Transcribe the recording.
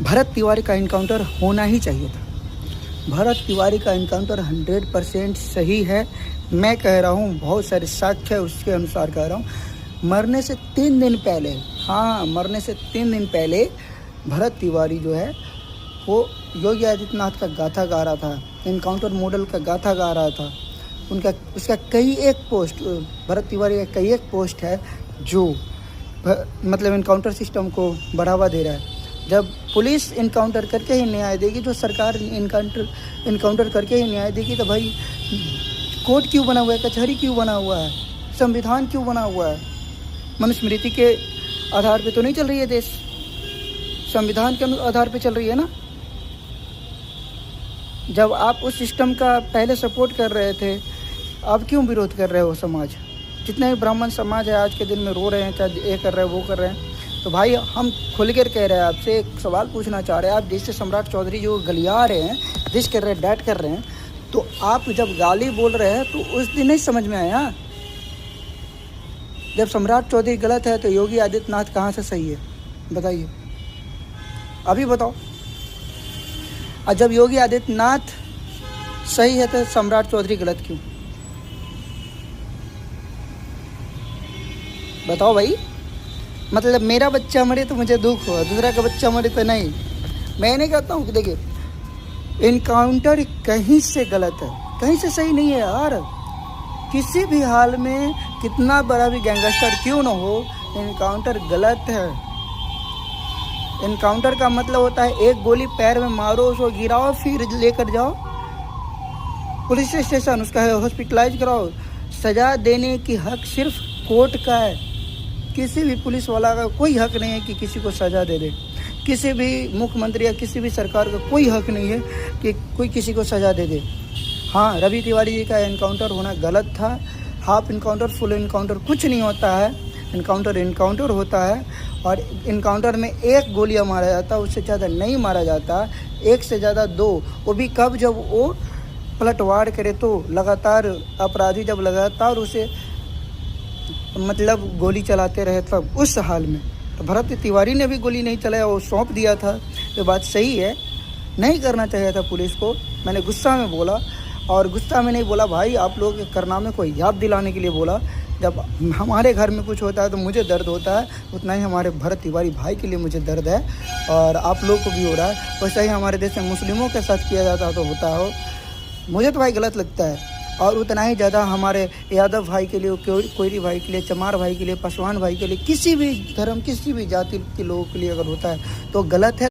भरत तिवारी का इनकाउंटर होना ही चाहिए था। भरत तिवारी का इनकाउंटर 100% सही है। मैं कह रहा हूँ, बहुत सारे साक्ष्य है उसके अनुसार कह रहा हूँ। मरने से 3 दिन पहले, हाँ, मरने से 3 दिन पहले भरत तिवारी जो है वो योगी आदित्यनाथ का गाथा गा रहा था, इनकाउंटर मॉडल का गाथा गा रहा था। उसका कई एक पोस्ट, भरत तिवारी का कई एक पोस्ट है जो मतलब इनकाउंटर सिस्टम को बढ़ावा दे रहा है। जब पुलिस इनकाउंटर करके ही न्याय देगी, जो सरकार इनकाउंटर करके ही न्याय देगी, तो भाई कोर्ट क्यों बना हुआ है, कचहरी क्यों बना हुआ है, संविधान क्यों बना हुआ है? मनुस्मृति के आधार पे तो नहीं चल रही है देश, संविधान के आधार पे चल रही है ना। जब आप उस सिस्टम का पहले सपोर्ट कर रहे थे, अब क्यों विरोध कर रहे हो? समाज, जितने भी ब्राह्मण समाज है आज के दिन में रो रहे हैं, चाहे ये कर रहे हैं वो कर रहे हैं। तो भाई हम खुल कर कह रहे हैं, आपसे एक सवाल पूछना चाह रहे हैं। आप देश से सम्राट चौधरी जो गलिया रहे हैं, डिश कर रहे हैं, डैट कर रहे हैं, तो आप जब गाली बोल रहे हैं तो उस दिन नहीं समझ में आया? जब सम्राट चौधरी गलत है तो योगी आदित्यनाथ कहाँ से सही है? बताइए, अभी बताओ। और जब योगी आदित्यनाथ सही है तो सम्राट चौधरी गलत क्यों? बताओ भाई। मतलब मेरा बच्चा मरे तो मुझे दुख हुआ, दूसरा का बच्चा मरे तो नहीं। मैं नहीं कहता हूँ कि देखिए इनकाउंटर कहीं से गलत है, कहीं से सही नहीं है यार। किसी भी हाल में कितना बड़ा भी गैंगस्टर क्यों ना हो, इनकाउंटर गलत है। इनकाउंटर का मतलब होता है एक गोली पैर में मारो, उसको गिराओ, फिर लेकर जाओ पुलिस स्टेशन, उसका हॉस्पिटलाइज कराओ। सज़ा देने की हक सिर्फ कोर्ट का है। किसी भी पुलिस वाला का कोई हक नहीं है कि किसी को सज़ा दे दे। किसी भी मुख्यमंत्री या किसी भी सरकार का कोई हक नहीं है कि कोई किसी को सज़ा दे दे। हाँ, रवि तिवारी जी का इनकाउंटर होना गलत था। हाफ इनकाउंटर, फुल इनकाउंटर कुछ नहीं होता है। इनकाउंटर होता है, और इनकाउंटर में एक गोलियां मारा जाता है, उससे ज़्यादा नहीं मारा जाता। एक से ज़्यादा 2, वो भी कब? जब वो पलटवार करे तो लगातार अपराधी जब लगातार उसे मतलब गोली चलाते रहे, तब उस हाल में। तो भरत तिवारी ने भी गोली नहीं चलाया, वो सौंप दिया था। ये बात सही है, नहीं करना चाहिए था पुलिस को। मैंने गुस्सा में बोला, और गुस्सा में नहीं बोला भाई, आप लोग के कारनामे को याद दिलाने के लिए बोला। जब हमारे घर में कुछ होता है तो मुझे दर्द होता है, उतना ही हमारे भरत तिवारी भाई के लिए मुझे दर्द है, और आप लोग को भी हो रहा है। वैसे ही हमारे देश में मुस्लिमों के साथ किया जाता तो होता हो। मुझे तो भाई गलत लगता है, और उतना ही ज़्यादा हमारे यादव भाई के लिए, कोयरी भाई के लिए, चमार भाई के लिए, पासवान भाई के लिए, किसी भी धर्म, किसी भी जाति के लोगों के लिए अगर होता है तो गलत है।